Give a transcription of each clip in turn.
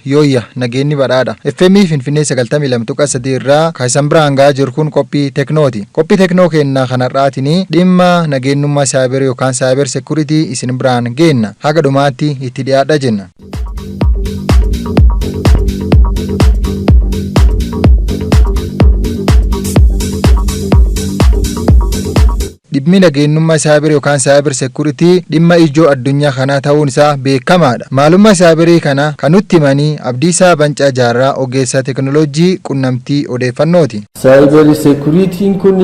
yooyya nageenyi badhaadha. FM Finfinnee 92.3 irraa kaisan biraan gahaa jiru kun qophii teknooti. Qophii teknoo kennaa kanarraatiin dhimma nageenyummaa saayibarii yookaan Cybersecurity isin biraan geenna. Haga dhumaatti itti dhiyaadha jenna. Dhimmi nageenyummaa saayibarii yookaan Cybersecurity dhimma ijoo addunyaa kanaa ta'uun isaa beekamaadha. Maalummaa saayibarii kana kan nutti himanii Abdiisaa Bancaa Jaarraa ogeessa teknooloojii qunnamtii odeeffannooti. Cybersecurity kun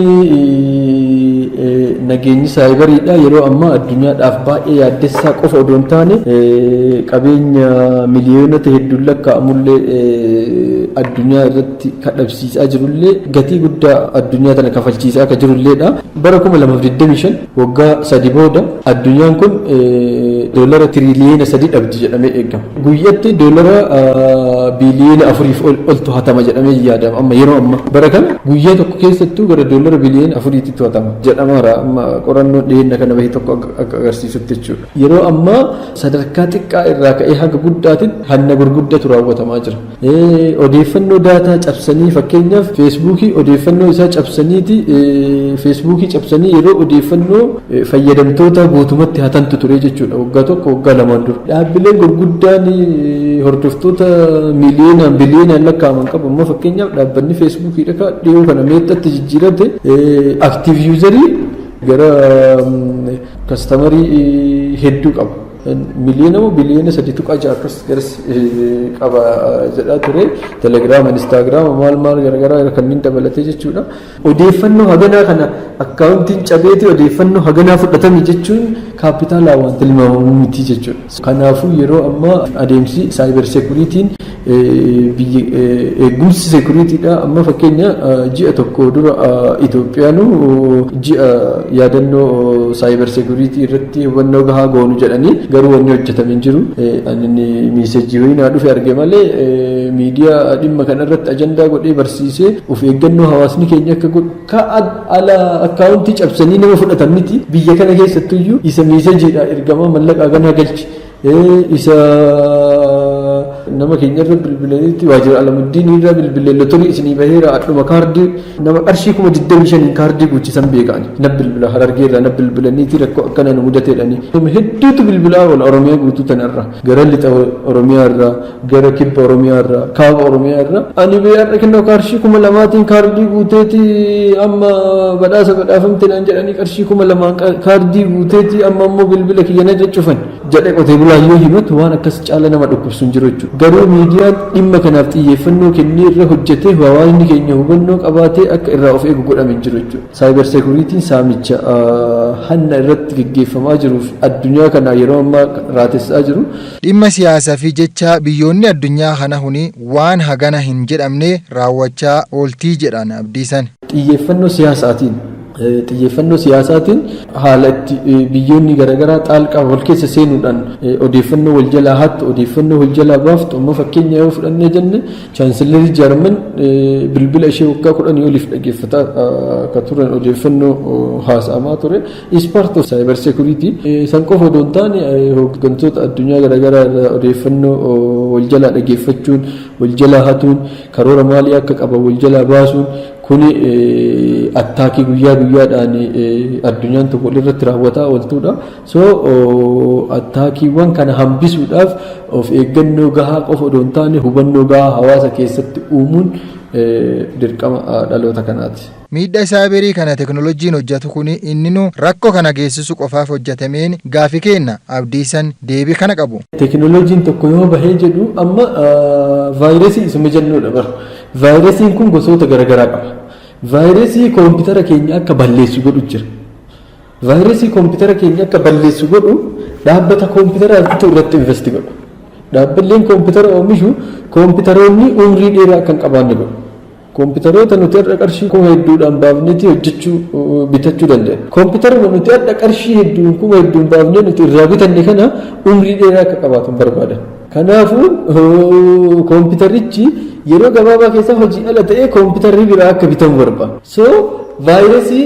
nageenyi saayibariidha. Yeroo ammaa addunyaadhaaf baay'ee yaaddessaa qofa odoo hin taane qabeenya miliyoonota hedduun lakkaa'amullee addunyaa irratti kadhabsiisaa jirullee gatii guddaa addunyaa tana kafalchiisaa akka jirulleedha. Bara 2025 waggaa 3 booda addunyaan kun doolara tiriliyoona 3 dhabdi jedhamee eegama. Guyyaatti doolara biliyoona 4 oltu hatama jedhamee yaadama. Amma yeroo amma bara kana guyyaa tokko keessattuu gara doolara biliyoona 4tti hatama jedhamaara. Amma qorannoon dhiyeenya kana bahee tokko agarsiisutti jechuudha. Yeroo ammaa sadarkaa xiqqaa irraa ka'ee haga guddaatiin hanna gurguddatu raawwatamaa jira. Odeeffannoo daataa cabsanii fakkeenyaaf feesbuukii odeeffannoo isaa cabsaniiti feesbuukii cabsanii yeroo odeeffannoo fayyadamtoota guutumatti hatantu ture jechuudha. Waggaa tokko waggaa lamaan dura dhaabbileen gurguddaan hordoftoota miliyoonaan biliyoonaan lakkaa'aman qabu. Amma fakkeenyaaf dhaabbanni feesbuukiidha dhiyoo kana meexxatti jijjiirate active userii gara kastamarii hedduu qaba. Miliyoona moo biliyoona 3.6 akkas garas qaba jedhaa ture. Telegiraama, Instaagiraama maal garagaraa kanneen dabalatee jechuudha. Odeeffannoo haganaa kana akkaawuntiin cabeeti odeeffannoo haganaa fudhatame jechuun kaapitaalaa waan tilmaamamu miti jechuudha. Kanaafuu yeroo ammaa adeemsi Cybersecurity'n eegumsi securityidha. Amma fakkeenya ji'a tokko dura Itoophiyaanu ji'a yaadannoo Cybersecurity irratti hubannoo gahaa goonu jedhanii garuu wanni hojjetame hin jiru. Ani miisejii wayinaa dhufe arge malee miidiyaa dhimma kana irratti ajandaa godhee barsiisee of eeggannoo hawaasni keenya akka godhu ala akkaawuntii cabsanii nama fudhatan miti. Biyya kana keessattuyyuu isa miisejiidha ergamaa mallaqaa ganaa galchi isa nama keenya irra bilbilanitti waajjira Alamuddiin irra bilbilee lotorii isinii baheera adhuma kaardii nama qarshii 25,000 kaardii guuchisan beekani na bilbila Harargee irraa na bilbilaniiti rakkoo akkana nu mudateedhani. Hedduutu bilbilaa wal Oromiyaa guutuu tanarra gara lixa Oromiyaa irraa gara kibba Oromiyaa irraa kaaba Oromiyaa irraa ani beeyadha kennoo qarshii 2,000 kaardii guuteeti amma badhaasa badhaafamteedhaan jedhanii qarshii 2,000 kaardii guuteeti amma ammoo bilbila kiyyana jechuufan jedhe qotee bulaayyoo himatu waan akkas caala nama dhukkubsuun jiru jechuudha. Garuu miidiyaan dhimma kanaaf xiyyeeffannoo kennee irra hojjetee hawaasni keenya hubannoo qabaatee akka irraa of eegu godhame hin jiru jechuudha. Cybersecurity'n saamicha hanna irratti gaggeeffamaa jiruuf addunyaa kana yeroo ammaa raatessaa jiru. Dhimma siyaasaa fi jecha biyyoonni addunyaa kana huni waan hagana hin jedhamne raawwachaa ooltii jedhan Abdiisan. Xiyyeeffannoo siyaasaatiin haala itti biyyoonni garaagaraa xaalqaa wal keessa seenuudhaan odeeffannoo wal jalaa hattu odeeffannoo wal jalaa baaftu amma fakkeenya yoo fudhannee jenne chaansilarii Jaarman bilbila ishee waggaa 10 oliif dhaggeeffataa akka turan odeeffannoo haasa'amaa ture. Is part of Cybersecurity san qofa odoo hin taane hooggantoota addunyaa garaagaraa odeeffannoo wal jalaa dhaggeeffachuun wal jalaa hatuun karoora maalii akka qaban wal jalaa baasuun kuni attaakii guyyaa guyyaadhaan addunyaan tokko irratti raawwataa ooltuudha. So attaakiiwwan kana hambisuudhaaf of eeggannoo gahaa qofa odoo hin taane hubannoo gahaa hawaasa keessatti uumuun dirqama dhaloota kanaati. Miidhaa saayibarii kana teknooloojiin hojjetu kun inninu rakkoo kana geessisu qofaaf hojjetameen gaafi kenna Abdiisan deebii kana qabu. Teknooloojiin tokko yoo bahee jedhu amma vaayirasii isuma jennuudha bara. Vaayirasiin kun gosoota garaagaraa qaba. Vaayirasii koompitara keenya akka balleessu godhu jira. Vaayirasii koompitara keenya akka balleessu godhu dhaabbata koompitara irratti investi godhu. Dhaabbileen koompitara oomishu koompitaroonni umrii dheeraa kan qabaanne godhu. Koompitaroota nuti har'a qarshii kuma hedduudhaan baafneeti hojjechuu bitachuu dandeenya. Koompitara nuti har'a qarshii hedduun kuma hedduun baafnee nuti irraa bitanne kana umrii dheeraa akka qabaatu barbaadan. Kanaafuu koompitarichi yeroo gabaabaa keessaa hojii ala ta'ee koompitarri biraa akka bitamu barbaada. So vaayirasii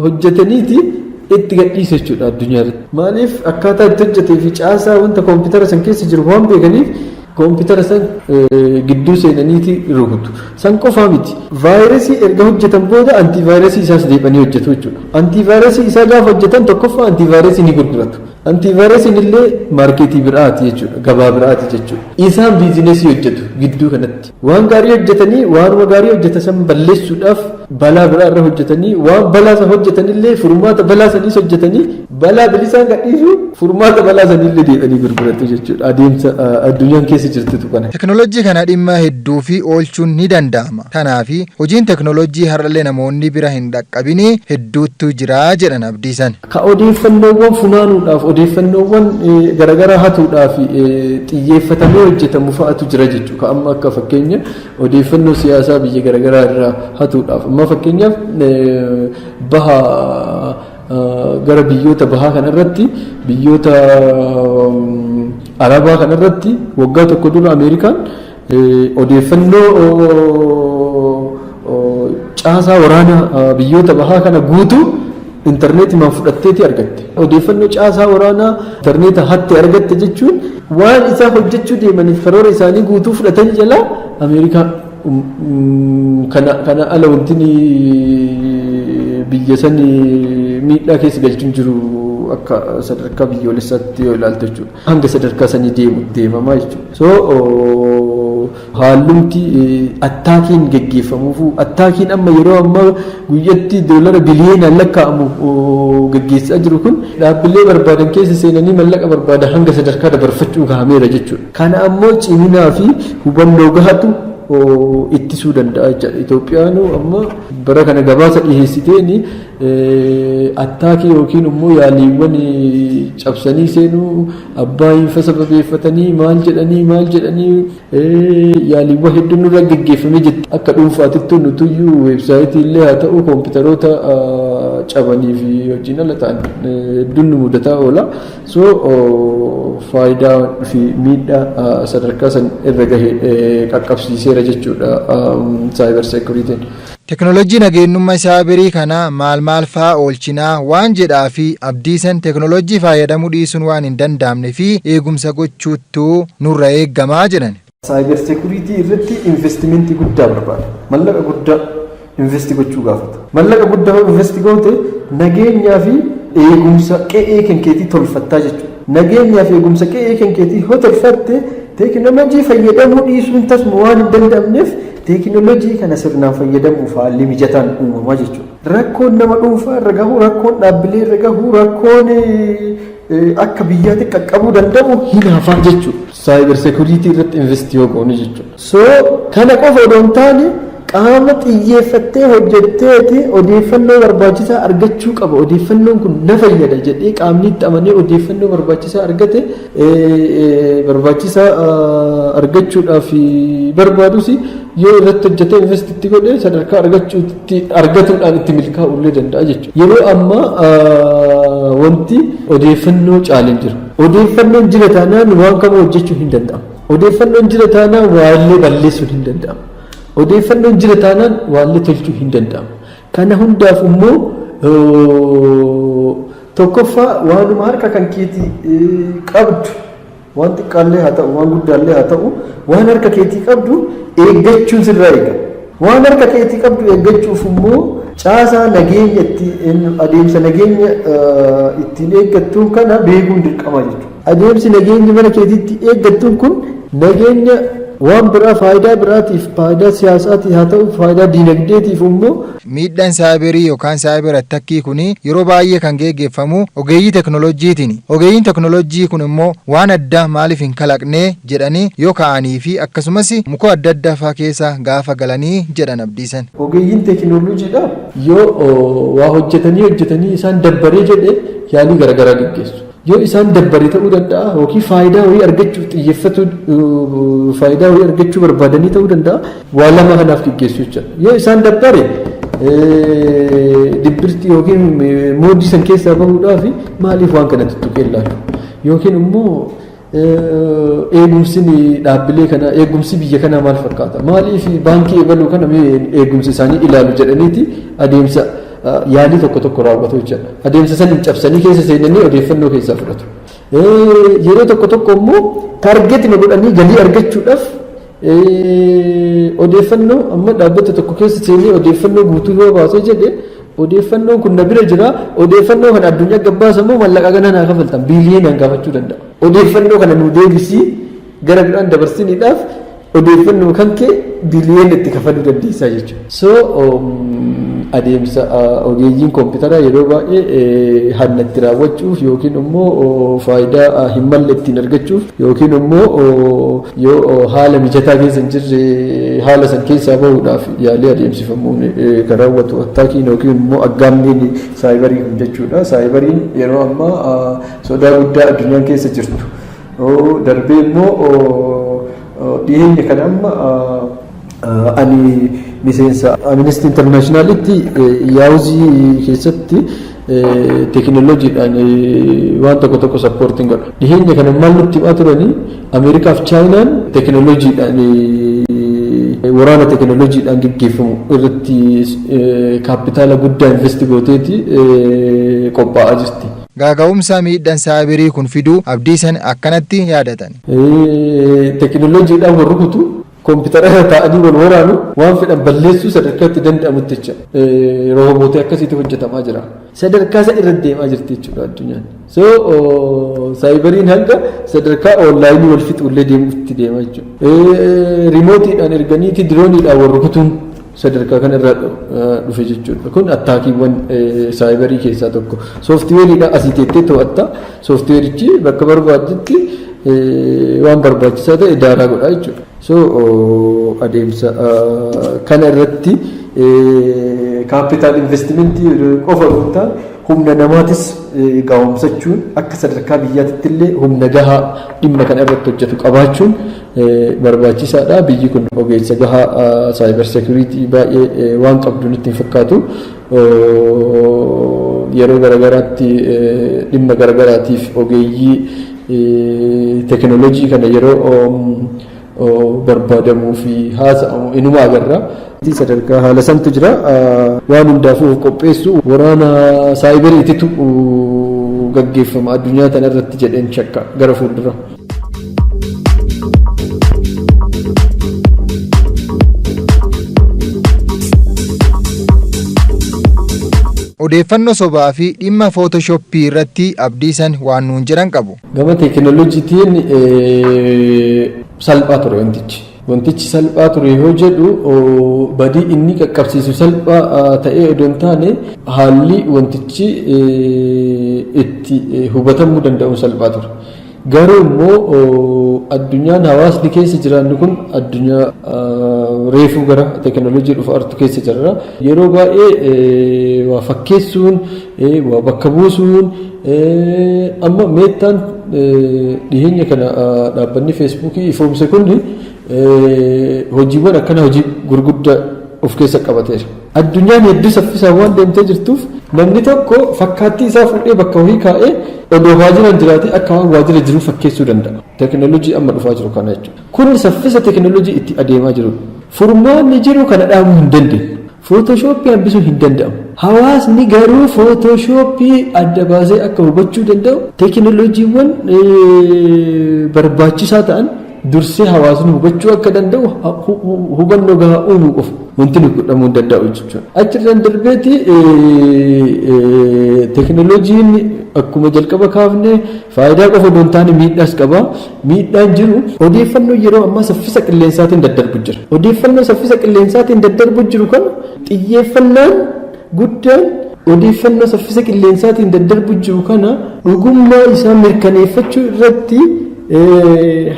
hojjetaniiti itti gadhiisa jechuudha addunyaa irratti. Maaliif akkaataa itti hojjetee fi caasaa wanta koompitara san keessa jiru waan beekaniif koompitara san gidduu seenaniiti rukutu. San qofaa miti. Vaayirasii erga hojjetan booda antivaayirasii isaas deebanii hojjetu jechuudha. Antivaayirasii isaa gaafa hojjetan tokkoffaa antivaayirasii ni gurguratu. Antivaayirasiin illee maarkeetii biraati jechuudha. Gabaa biraati jechuudha. Isaan biizinesii hojjetu gidduu kanatti. Waan gaarii hojjetanii waanuma gaarii hojjetan san balleessuudhaaf balaa biraa irra hojjetanii waan balaa san hojjetanillee furmaata balaa saniis hojjetanii balaa bilisaan gadhiisu furmaata balaa sanillee deebanii gurguratu jechuudha. Adeemsa addunyaan keessa jirtu kana. Teknoolojii kana dhimma hedduu fi oolchuun ni danda'ama. Kanaaf hojiin teknoolojii har'allee namoonni bira hin dhaqqabini hedduutu jira jedhan abdiisan. Ka odeeffannoowwan funaanuudhaaf odeeffannoowwan garaagaraa hatuudhaaf xiyyeeffatamee hojjetamu fa'atu jira jechuudha. Amma akka fakkeenya odeeffannoo siyaasaa biyya garaagaraa irraa hatuudhaaf amma fakkeenyaaf baha gara biyyoota bahaa kanarratti biyyoota arabaa kanarratti waggaa tokko dura Ameerikaan odeeffannoo caasaa waraanaa biyyoota bahaa kana guutuu intarneetimaan fudhatteeti argatte. Odeeffannoo caasaa waraanaa intarneeta hatte argatte jechuun waan isaa hojjechuu deemaniif karoora isaanii guutuu fudhatanii jalaa Ameerikaan kana ala wanti biyya sanii miidhaa keessa galchuun jiru akka sadarkaa biyyoolessaatti yoo ilaaltu jechuudha. Hanga sadarkaa sanii deemamaa jechuudha. So haalumti attaakiin geggeeffamuufu attaakiin amma yeroo ammaa guyyatti doolara biliyoonaan lakkaa'amu geggeessaa jiru kun dhaabbilee barbaadan keessa seenanii mallaqa barbaadan hanga sadarkaa dabarfachuu gahameera jechuudha. Kana ammoo ciminaa fi hubannoo gahatu ittisuu danda'a jechuudha. Itoophiyaan amma bara kana gabaasa dhiheessiteeni attaakii yookiin immoo yaaliiwwan cabsanii seenuu abbaa hinfa sababeeffatanii maal jedhanii yaaliiwwan hedduun irra geggeeffamee jirti. Akka dhuunfaatitti nutuyyuu weebsaayitii illee haa ta'u koompitaroota cabanii fi hojiin ala ta'an hedduun nu mudataa oola. So faayidaa fi miidhaa sadarkaa san irra gahee qaqqabsiiseera jechuudha Cybersecurity. Teknoolojii nageenyummaa saayibarii kana maal fa'aa oolchinaa waan jedhaa fi abdiisan teknoolojii fayyadamuu dhiisuun waan hin danda'amne fi eegumsa gochuutu nurra eeggamaa jedhan. Cybersecurity irratti investimentii guddaa barbaada. Mallaqa guddaa investi gochuu gaafata. Mallaqa guddaa investi goote nageenyaa fi eegumsa qe'ee kenkeetii tolfattaa jechuudha. Nageenyaa fi eegumsa qe'ee kenkeetii yoo tolfatte teekinooloojii fayyadamuu dhiisuun tasuma waan hin danda'amneef teekinooloojii kana sirnaan fayyadamuuf haalli mijataan uumamaa jechuudha. Rakkoon nama dhuunfaa irra gahu, rakkoon dhaabbilee irra gahu, rakkoon akka biyyaatti qaqqabuu danda'u hin hafaa jechuudha. Cybersecurity irratti investi yoo goone jechuudha. So kana qofa odoo hin taane qaama xiyyeeffattee hojjetteeti odeeffannoo barbaachisaa argachuu qaba. Odeeffannoon kun na fayyada jedhee qaamni itti amanee odeeffannoo barbaachisaa argate barbaachisaa argachuudhaaf barbaadus yoo irratti hojjetee investitti godhee sadarkaa argatuudhaan itti milkaa'uu illee danda'a jechuudha. Yeroo ammaa wanti odeeffannoo caaleen jira. Odeeffannoon jira taanaan waan kamuu hojjechuu hin danda'amu. Odeeffannoon jira taanaan waallee balleessuu hin danda'amu. Odeeffannoon jira taanaan waallee tolchuu hin danda'amu. Kana hundaaf immoo tokkoffaa waanuma harka kan keetii qabdu waan xiqqaallee haa ta'u waan guddaallee haa ta'u waan harka keetii qabdu eeggachuun sirraa eega. Waan harka keetii qabdu eeggachuuf immoo caasaa nageenya adeemsa nageenya ittiin eeggattuun kana beekuun dirqama jechuudha. Adeemsi nageenya mana keetiitti eeggattuun kun nageenya waan biraa faayidaa biraatiif faayidaa siyaasaatiif haa ta'u faayidaa diinagdeetiif immoo miidhaan saayibarii yookaan saayibara attakkii kun yeroo baay'ee kan geggeeffamu ogeeyyii teknooloojiitiin. Ogeeyyiin teknooloojii kun immoo waan addaa maaliif hin kalaqnee jedhanii yoo ka'anii fi akkasumas muka adda addaa fa'aa keessa gaafa galanii jedhan abdiisan. Ogeeyyiin teknooloojiidha yoo waa hojjetanii isaan dabbaree jedhee yaalii garaagaraa gaggeessu. Yoo isaan dabbaree ta'uu danda'a yookiin faayidaa wayii argachuuf xiyyeeffatu faayidaa wayii argachuu barbaadanii ta'uu danda'a waa lama kanaaf gaggeessu jechuudha. Yoo isaan dabbare dibbirtii yookiin moodii san keessaa bahuudhaaf maaliif waan kana tuttuqee ilaalu yookiin immoo eegumsi dhaabbilee kanaa eegumsi biyya kanaa maal fakkaata maaliif baankii eegaluu kana eegumsi isaanii ilaalu jedhaniiti adeemsa yaalii tokko raawwatu jechuudha. Adeemsa san cabsanii keessa seenanii odeeffannoo keessaa fudhatu. Yeroo tokko immoo taargeetima godhanii galii argachuudhaaf odeeffannoo amma dhaabbata tokko keessa seenee odeeffannoo guutuu yoo baasee jedhe odeeffannoon kun na bira jira odeeffannoo kana addunyaa gabbaasa moo mallaqa gana naa kafaltan biiliyoonaan gaafachuu danda'a. Odeeffannoo kana nu deebisii gara biraan dabarsiniidhaaf odeeffannoo kan kee biiliyoon itti kafaluu dandeessaa jechuudha. So adeemsa ogeeyyiin kompiitaraa yeroo baay'ee hannatti raawwachuuf yookiin immoo faayidaa hin malle ittiin argachuuf yookiin immoo yoo haala mijataa keessa hin jirre haala san keessaa bahuudhaaf yaalii adeemsifamuun kan raawwatu attaakiin yookiin immoo aggaammiin saayibarii kun jechuudha. Saayibariin yeroo ammaa sodaa guddaa addunyaan keessa jirtu darbee immoo dhiyeenya kana amma ani miseensa Amnesty Internationalitti yaa'uzii keessatti teekinooloojiidhaan waan tokko sappoortiin godha. Dhiyeenya kana maal nutti himaa turanii Ameerikaa fi Chaayinaan teekinooloojiidhaan waraana teekinooloojiidhaan gaggeeffamu irratti kaapitaala guddaa investi gooteeti qophaa'aa jirti. Gaaga'umsa miidhaan saayibarii kun fiduu abdiisan akkanatti yaadatan. Teekinooloojiidhaan warri kutu kompiitara ta'anii wal waraanu waan fedhan balleessuu sadarkaatti danda'amutti jecha roobootii akkasiitu hojjetamaa jira. Sadarkaa isa irra deemaa jirti jechuudha addunyaan. So saayibariin hanga sadarkaa onlaayinii wal fixuullee deemuutti deemaa jechuudha. Rimootiidhaan erganiiti dirooniidhaan wal rukutuun sadarkaa kana irraa dhufe jechuudha. Kun attaakiiwwan saayibarii keessaa tokko. Sooftiweeriidhaan asii teettee to'atta. Sooftiweerichi bakka barbaadetti waan barbaachisaa ta'e daaraa godha jechuudha. So adeemsa kana irratti capital investment qofa osoo hin taane humna namaatis gaawwamsachuun akka sadarkaa biyyaatti illee humna gahaa dhimma kana irratti hojjetu qabaachuun barbaachisaadha. Biyyi kun ogeessa gahaa cybersecurity baay'ee waan qabdu nutti hin fakkaatu. Yeroo garagaraatti dhimma garagaraatiif ogeeyyii teekinooloojii kana yeroo barbaadamuu fi haasa'amu inuma agarra. Sadarkaa haala santu jira. Waan hundaafuu qopheessu waraana saayibariititu gaggeeffama addunyaa tana irratti jedheen shakka gara fuuldura. Odeeffannoo sobaa fi dhimma footooshooppii irratti abdiisan waan nuun jedhan qabu. Gama teekinooloojiitiin salphaa ture wantichi. Wantichi salphaa ture yoo jedhu badii inni qaqqabsiisu salphaa ta'ee odoo hin taane haalli wantichi itti hubatamuu danda'u salphaa ture. Garuu immoo addunyaan hawaasni keessa jiraannu kun addunyaa reefuu gara teekinooloojii dhufa artu keessa jirra. Yeroo baay'ee waa fakkeessuun waa bakka buusuun amma meettaan dhiyeenya kana dhaabbanni feesbuukii ifoomse kun hojiiwwan akkana hojii gurguddaa of keessa qabateera. Addunyaan hedduu saffisaan waan deemtee jirtuuf namni tokko fakkaattii isaa fuudhee bakka wayii kaa'ee odoo waajjiraan jiraatee akka waan waajjira jiru fakkeessuu danda'a. Teekinooloojii amma dhufaa jiru kana jechuudha. Kun saffisa teekinooloojii itti adeemaa jirudha. Furmaanni jiru kana dhaabuu hin dandeenye. Footooshooppii hambisuu hin danda'amu. Hawaasni garuu footooshooppii adda baasee akka hubachuu danda'u teekinooloojiiwwan barbaachisaa ta'an dursee hawaasni hubachuu akka danda'u hubannoo gahaa uumuu qofa wanti nu godhamuu danda'u jechuudha. Achirraan darbeeti teekinooloojiin akkuma jalqaba kaafne faayidaa qofa osoo hin taane miidhaas qaba. Miidhaan jiru odeeffannoo yeroo ammaa saffisa qilleensaatiin daddarbu jira. Odeeffannoo saffisa qilleensaatiin daddarbu jiru kana xiyyeeffannaan guddaan odeeffannoo saffisa qilleensaatiin daddarbu jiru kana dhugummaa isaa mirkaneeffachuu irratti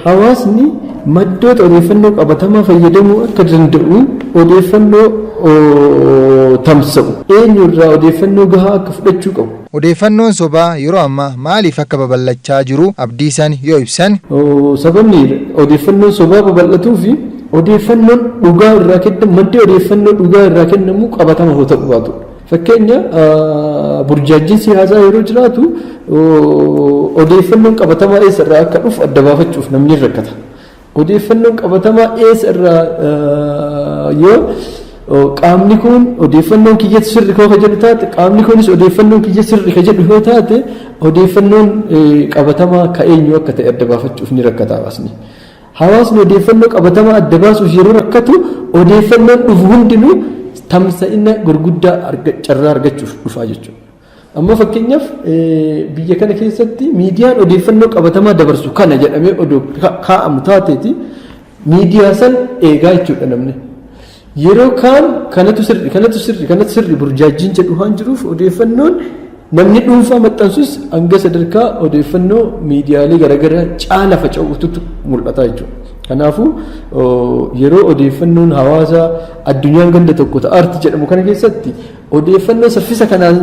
hawaasni maddoota odeeffannoo qabatamaa fayyadamuu akka danda'u odeeffannoo tamsa'u eenyurraa odeeffannoo gahaa akka fudhachuu qabu. Odeeffannoon sobaa yeroo ammaa maaliif akka babal'achaa jiru abdiisan yoo ibsan. Sababni odeeffannoon sobaa babal'atuu fi odeeffannoon dhugaa irraa kennamu maddi odeeffannoo dhugaa irraa kennamu qabatama hoo ta'u baatu. Fakkeenya burjaajjiin siyaasaa yeroo jiraatu odeeffannoon qabatamaa eessa irraa akka dhufu adda baafachuuf namni rakkata. Odeeffannoon qabatamaa eessa irraa yoo qaamni kun odeeffannoon kiyya sirri koo ka jedhu taate qaamni kunis odeeffannoon kiyya sirri ka jedhu yoo taate odeeffannoon qabatamaa ka eenyu akka ta'e adda baafachuuf ni rakkata hawaasni. Hawaasni odeeffannoo qabatamaa adda baasuuf yeroo rakkatu odeeffannoon dhufu hundinuu tamsa'ina gurguddaa carraa argachuuf dhufaa jechuudha. Amma fakkeenyaaf biyya kana keessatti miidiyaan odeeffannoo qabatamaa dabarsu kana jedhamee odoo kaa'amu taateeti miidiyaa san eegaa jechuudha namni. Yeroo kaan kanatu sirri burjaajjiin jedhu waan jiruuf odeeffannoon namni dhuunfaa maxxansus hanga sadarkaa odeeffannoo miidiyaalee garaagaraa caala faca'uutu mul'ata jechuudha. Kanaafuu yeroo odeeffannoon hawaasaa addunyaan ganda tokko ta'aarti jedhamu kana keessatti odeeffannoo saffisa kanaan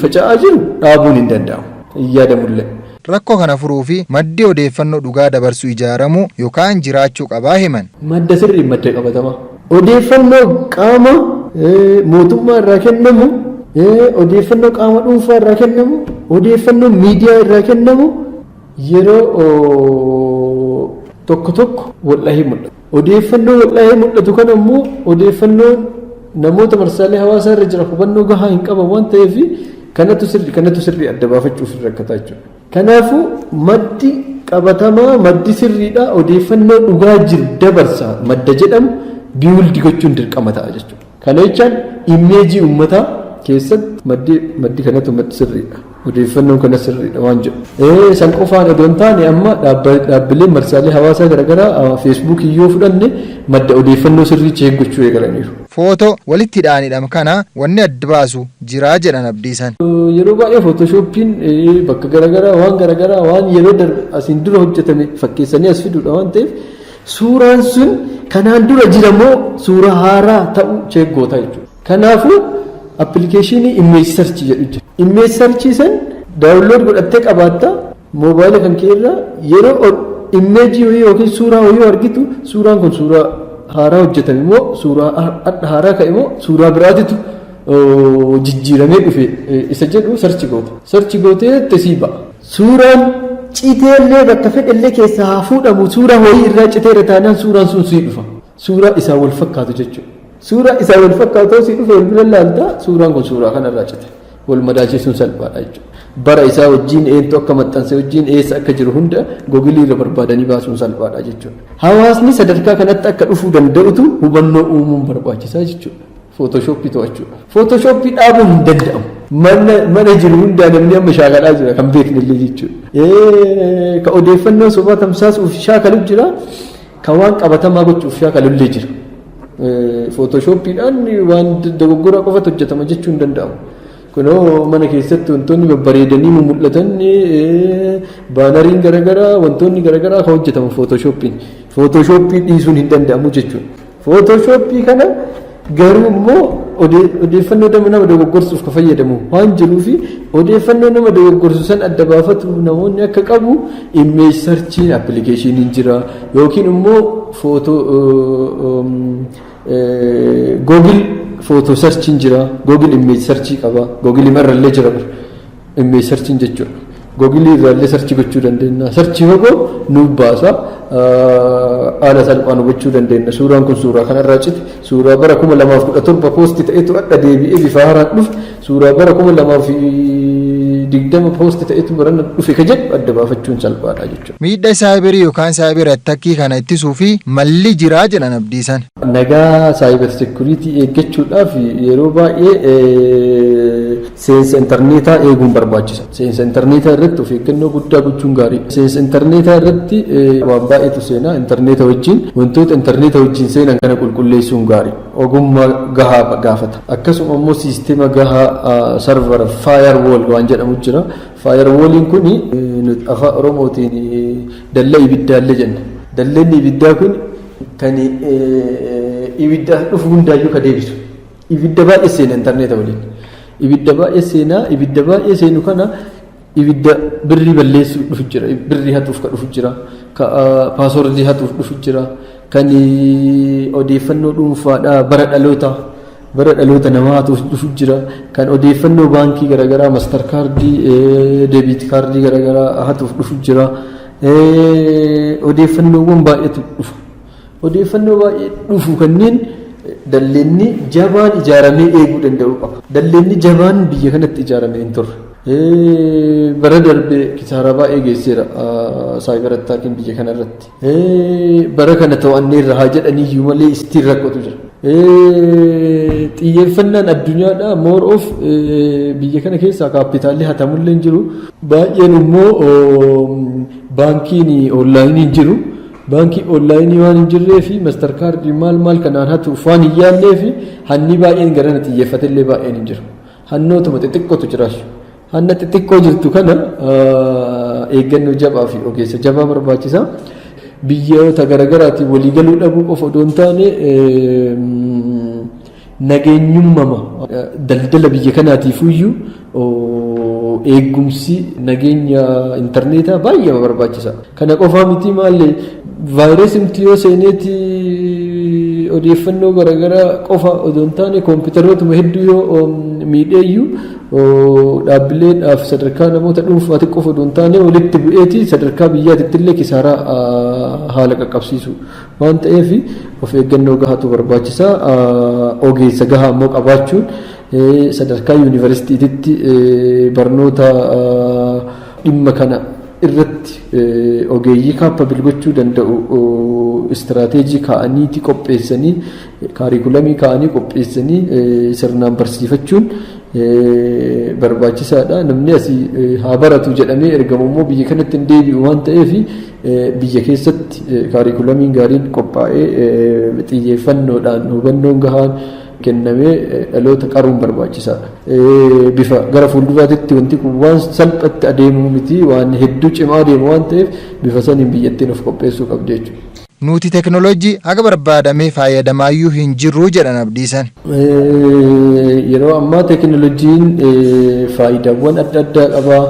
faca'aa jiru dhaabuun hin danda'amu. Hin yaadamullee. Rakkoo kana furuu fi maddi odeeffannoo dhugaa dabarsu ijaaramuu yookaan jiraachuu qabaa himan. Madda sirrii madda qabatamaa. Odeeffannoo qaama mootummaa irraa kennamu, odeeffannoo qaama dhuunfaa irraa kennamu, odeeffannoo miidiyaa irraa kennamu yeroo tokko tokko wal'ahii mul'atu. Odeeffannoo wal'ahii mul'atu kana immoo odeeffannoo namoota marsaalee hawaasaa irra jira hubannoo gahaa hin qaban waan ta'eef kanatu sirrii adda baafachuuf rakkataa jechuudha. Kanaafuu maddi qabatamaa maddi sirriidha odeeffannoo dhugaa jiru dabarsa madda jedhamu biwuldi gochuun dirqama ta'a jechuudha. Kana jechaan imeejii uummataa keessatti maddi kanatu maddi sirriidha. Odeeffannoon kana sirriidha waan jedhu. San qofaan odoo hin taane amma dhaabbileen marsaalee hawaasaa garaagaraa feesbuukii yoo fudhanne madda odeeffannoo sirriicha eeggachuu eegalaniiru. Footoo walitti hidhaanidham kana wanni adda baasu jiraa jedhan abdiisan. Yeroo baay'ee footooshooppiin bakka garaagaraa waan yeroo asiin dura hojjetame fakkeessanii as fiduudha waan ta'eef suuraan sun kanaan dura jiramoo suuraa haaraa ta'uu cheeggoota jechuudha. Kanaafuu appilikeeshinii immeej sarchii jedhu jira. Immeej sarchii san daawunlood godhattee qabaatta moobaayila kan kee irraa yeroo immeejii wayii yookiin suuraa wayii argitu suuraan kun suuraa haaraa hojjetame immoo suuraa haaraa ka'e immoo suuraa biraatitu jijjiiramee dhufe isa jedhu sarchi goote. Sarchi gootee tesii ba'a. Suuraan citeellee bakka fedhellee keessaa haa fuudhamu suuraa wayii irraa citeera taanaan suuraan sun sii dhufa. Suuraa isaa wal fakkaatu jechuudha. Suuraa isaa wal fakkaatu sii dhufe bira laalta suuraan kun suuraa kanarraa cite. Wal madaalchisuun salphaadha jechuudha. Bara isaa wajjin eentu akka maxxanse wajjin eessa akka jiru hunda googilii irra barbaadanii baasuun salphaadha jechuudha. Hawaasni sadarkaa kanatti akka dhufuu danda'utu hubannoo uumuun barbaachisaa jechuudha. Footooshooppii to'achuudha. Footooshooppii dhaabuun hin danda'amu. Mana jiru hundaa namni amma shaakalaa jira kan beeknillee jechuudha. Ka odeeffannoo sobaa tamsaasuuf shaakalu jira. Ka waan qabatamaa gochuuf shaakalullee jira. Footoshooppiidhaan waan dogoggoraa qofatu hojjetama jechuun hin danda'amu. Kunoo mana keessatti wantoonni babbareedanii mul'atan baanariin garaagaraa wantoonni garaagaraa kan hojjetamu footoshooppiin. Footoshoppii dhiisuun hin danda'amu jechuudha. Footoshoppii kana garuu immoo odeeffannoo nama dogoggorsuuf kan fayyadamu waan jiruufi odeeffannoo nama dogoggorsu san adda baafatu namoonni akka qabu immeej sarchiin appilikeeshiniin jira yookiin immoo googil footoo sarchiin jira googil immeej sarchii qaba googil irrallee jira immeej sarchiin jechuudha. Googilii irraallee sarchii gochuu dandeenya. Sarchii hogoo nuuf baasa haala salphaan hubachuu dandeenya. Suuraan kun suuraa kanarraa cite suuraa bara 2017 poosti ta'etu adda deebi'ee bifa haaraan dhufe suuraa bara 2020 poosti ta'etu barana dhufe ka jedhu adda baafachuun salphaadha jechuudha. Miidhaa saayibarii yookaan saayibir attackii kana ittisuu fi malli jiraa jedhan abdiisan. Nagaa Cybersecurity eeggachuudhaaf yeroo baay'ee seensa intarneetaa eeguun barbaachisa. Seensa intarneetaa irratti ofeeggannoo guddaa gochuun gaariidha. Seensa intarneetaa irratti waan baay'eetu seenaa intarneeta wajjin wantoota intarneeta wajjin seenan kana qulqulleessuun gaarii. Ogummaa gahaa gaafata. Akkasuma immoo siisteema gahaa sarvara firewall waan jedhamu jira. Firewalliin kun afaan Oromootiin dallaa ibiddaallee jenna. Dalleen ibiddaa kun kan ibidda dhufu hundaayyuu ka deebisu. Ibidda baay'ee seena intarneeta waliin. Ibidda baay'ee seenu kana ibidda birrii balleessuu dhufu jira birrii hatuuf ka dhufu jira ka paaswordii hatuuf dhufu jira kan odeeffannoo dhuunfaadhaa bara dhaloota namaa hatuuf dhufu jira kan odeeffannoo baankii garaagaraa master kaardii deebit kaardii garaagaraa hatuuf dhufu jira odeeffannoowwan baay'eetu dhufa odeeffannoo baay'ee dhufu kanneen dalleenni jabaan ijaaramee eeguu danda'u qaba. Dalleenni jabaan biyya kanatti ijaaramee hin turre. Bara darbee kisaaraa baay'ee geesseera saayibar attaakiin biyya kanarratti. Bara kana to'anneerra haa jedhaniyyuu malee istiin rakkootu jira. Xiyyeeffannaan addunyaadhaa more of biyya kana keessaa kaapitaalli hatamullee hin jiru. Baay'een immoo baankiin onlaayinii hin jiru. Baankii onlaayinii waan hin jirree fi master kaardii maal kanaan hatuuf waan hin yaadnee fi hanni baay'een garana xiyyeeffatellee baay'een hin jiru. Hannootuma xixiqqootu jiraas. Hanna xixiqqoo jirtu kana eeggannoo jabaa fi ogeessa jabaa barbaachisa. Biyyoota garaagaraatiin waliigaluu dhabuu qofa odoo hin taane nageenyummama daldala biyya kanaatiif iyyuu eegumsi nageenya intarneetaa baay'ee barbaachisa. Kana qofaa miti maallee vaayirasiin yoo seeneeti odeeffannoo garaagaraa qofa odoo hin taane kompiitarootuma hedduu yoo miidheeyyuu dhaabbileedhaaf sadarkaa namoota dhuunfaati qofa odoo hin taane walitti bu'eeti sadarkaa biyyaatitti illee kisaaraa haala qaqqabsiisu waan ta'eef of eeggannoo gahaatu barbaachisa. Ogeessa gahaa immoo qabaachuun sadarkaa yuunivarsiitiitti barnoota dhimma kana irratti ogeeyyii kaappabil gochuu danda'u istiraateejii kaa'aniiti qopheessanii kaarikulamii kaa'anii qopheessanii sirnaan barsiifachuun barbaachisaadha. Namni asii haa baratu jedhamee ergamu immoo biyya kanatti hin deebi'u waan ta'eef biyya keessatti kaarikulamiin gaariin qophaa'ee xiyyeeffannoodhaan hubannoon gahaan kennamee dhaloota qaruun barbaachisaadha. Bifa gara fuulduraatti wanti kun waan salphatti adeemuu miti waan hedduu cimaa adeemu waan ta'eef bifa saniin biyyattiin of qopheessuu qabdi jechuudha. Nuti teknooloojii haga barbaadamee fayyadamaayyuu hin jirru jedhan abdiisan. Yeroo ammaa teknooloojiin faayidaawwan adda addaa qabaa.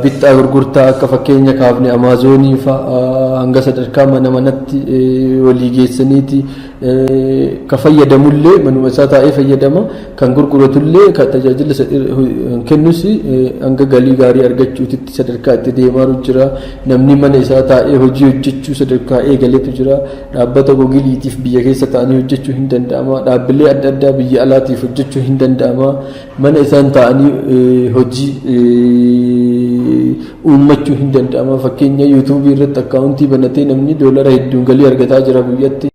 Bittaa gurgurtaa akka fakkeenya kaafne Amaazonii fa'aa hanga sadarkaa manatti walii geessaniiti ka fayyadamullee manuma isaa taa'ee fayyadama kan gurguratullee kan tajaajila kennus hanga galii gaarii argachuutitti sadarkaa itti deemaa jira. Namni mana isaa taa'ee hojii hojjechuu sadarkaa eegaleetu jira. Dhaabbata gogiliitiif biyya keessa ta'anii hojjechuu hin danda'ama. Dhaabbilee adda addaa biyya alaatiif hojjechuu hin danda'ama. Mana isaan ta'anii hojii uummachuu hin danda'ama. Fakkeenya yuutuubii irratti akkaawuntii banatee namni doolara hedduun galii argataa jira guyyatti.